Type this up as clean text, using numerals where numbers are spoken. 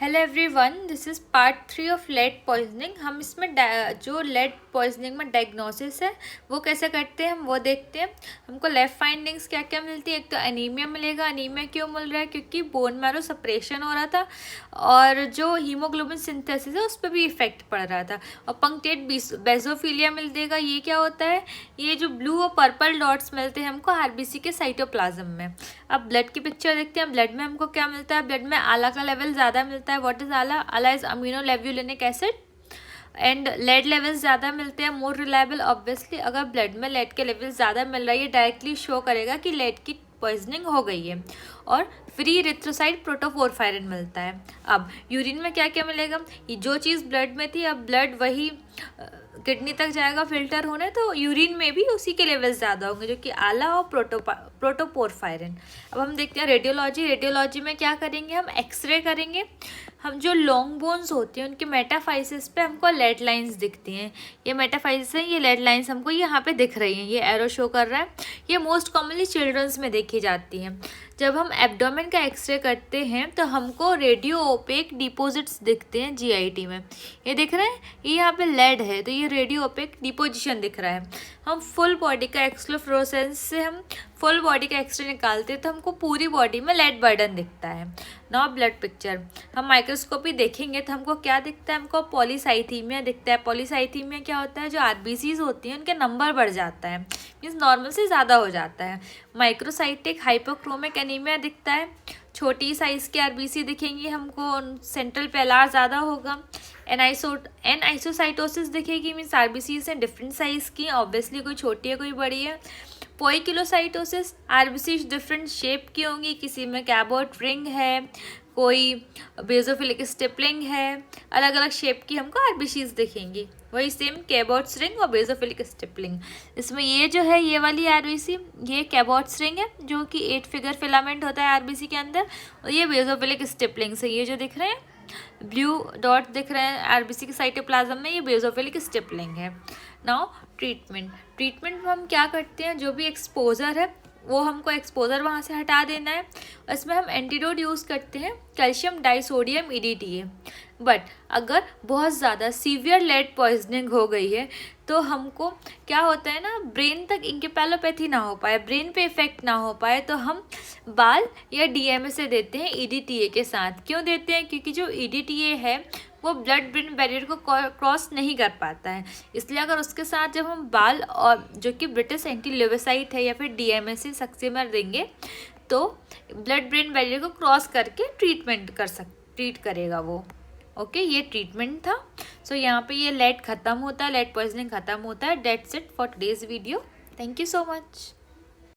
Hello everyone, this is part 3 of lead poisoning. हम इसमें जो लेड पॉइजनिंग में डायग्नोसिस है वो कैसे करते हैं हम वो देखते हैं। हमको लेफ्ट फाइंडिंग्स क्या क्या मिलती है। एक तो एनीमिया मिलेगा। एनीमिया क्यों मिल रहा है? क्योंकि बोन मैरो सप्रेशन हो रहा था और जो हीमोग्लोबिन सिंथेसिस है उस पर भी इफेक्ट पड़ रहा था। और पंक्टेड बेजोफिलिया मिल देगा। ये क्या होता है? ये जो ब्लू और पर्पल डॉट्स मिलते हैं हमको आरबीसी के साइटोप्लाज्म में। अब ब्लड की पिक्चर देखते हैं। ब्लड में हमको क्या मिलता है? ब्लड में आला का लेवल ज़्यादा मिलता है। What is ALA? ALA is aminolevulinic acid and lead levels ज़्यादा मिलते हैं। मोर रिलायबल ऑब्वियसली, अगर ब्लड में लेड के लेवल ज़्यादा मिल रहा है ये डायरेक्टली शो करेगा कि लेड की पॉइजनिंग हो गई है। और फ्री इरिथ्रोसाइट प्रोटोपोरफायरिन मिलता है। अब यूरिन में क्या क्या मिलेगा? ये जो चीज़ ब्लड में थी अब ब्लड वही किडनी तक जाएगा फिल्टर होने, तो यूरिन में भी उसी के लेवल ज़्यादा होंगे जो कि आला और प्रोटोपोरफायरिन। अब हम देखते हैं रेडियोलॉजी। रेडियोलॉजी में क्या करेंगे? हम एक्सरे करेंगे। हम जो लॉन्ग बोन्स होती हैं उनके मेटाफाइसिस पे हमको लेड लाइंस दिखती हैं। ये मेटाफाइसिस हैं, ये लेड लाइंस हमको यहाँ पे दिख रही हैं। ये एरो शो कर रहा है। ये मोस्ट कॉमनली चिल्ड्रंस में देखी जाती हैं। जब हम एब्डोमेन का एक्सरे करते हैं तो हमको रेडियो ओपेक डिपोजिट्स दिखते हैं जीआईटी में। ये दिख रहे हैं? ये यहाँ पे लेड है तो ये रेडियो ओपेक डिपोजिशन दिख रहा है। हम फुल बॉडी का एक्सफ्लोरोसेंस से हम फुल बॉडी का एक्सरे निकालते हैं तो हमको पूरी बॉडी में लेड बर्डन दिखता है। Now blood picture. हम माइक्रोस्कोपी देखेंगे तो हमको क्या दिखता है? हमको पॉलीसाइथीमिया दिखता है। पॉलीसाइथीमिया क्या होता है? जो आरबीसीज होती हैं उनके नंबर बढ़ जाता है, मीन्स नॉर्मल से ज़्यादा हो जाता है। माइक्रोसाइटिक हाइपोक्रोमिक एनीमिया दिखता है। छोटी साइज़ के आरबीसी दिखेंगी हमको, सेंट्रल पेलार ज़्यादा होगा। एनआइसोसाइटोसिस दिखेगी, मीन्स आरबीसी से डिफरेंट साइज़ की, ऑब्वियसली कोई छोटी है कोई बड़ी है। पोइकिलोसाइटोसिस, आरबीसी डिफरेंट शेप की होंगी, किसी में कैबोट रिंग है, कोई बेजोफिलिक स्टिपलिंग है, अलग अलग शेप की हमको आरबीसीज दिखेंगी। वही सेम कैबोट्स रिंग और बेजोफिलिक स्टिपलिंग। इसमें ये जो है ये वाली आरबीसी, ये कैबोट्स रिंग है जो कि 8 फिगर फिलामेंट होता है आरबीसी के अंदर, और ये बेजोफिलिक स्टिपलिंग से ये जो दिख रहे हैं ब्लू डॉट दिख रहे हैं आरबीसी के साइटोप्लाज्म में, ये बेजोफिलिक स्टिपलिंग है। नाउ ट्रीटमेंट में हम क्या करते हैं? जो भी एक्सपोजर है वो हमको एक्सपोजर वहाँ से हटा देना है। इसमें हम एंटीडोट यूज़ करते हैं कैल्शियम डाइसोडियम EDTA। बट अगर बहुत ज़्यादा सीवियर लेड पॉइजनिंग हो गई है तो हमको क्या होता है ना, ब्रेन तक इंकेफेलोपैथी ना हो पाए, ब्रेन पे इफेक्ट ना हो पाए, तो हम बाल या DMSA देते हैं EDTA के साथ। क्यों देते हैं? क्योंकि जो EDTA है वो ब्लड ब्रेन बैरियर को क्रॉस नहीं कर पाता है, इसलिए अगर उसके साथ जब हम बाल और जो कि ब्रिटिश एंटीलियोसाइट है या फिर DMSA सक्सेमर देंगे तो ब्लड ब्रेन बैरियर को क्रॉस करके ट्रीट करेगा वो। ओके, ये ट्रीटमेंट था। सो यहाँ पे ये लेड ख़त्म होता है, लेड पॉइजनिंग ख़त्म होता है। That's it for today's video. Thank you so much.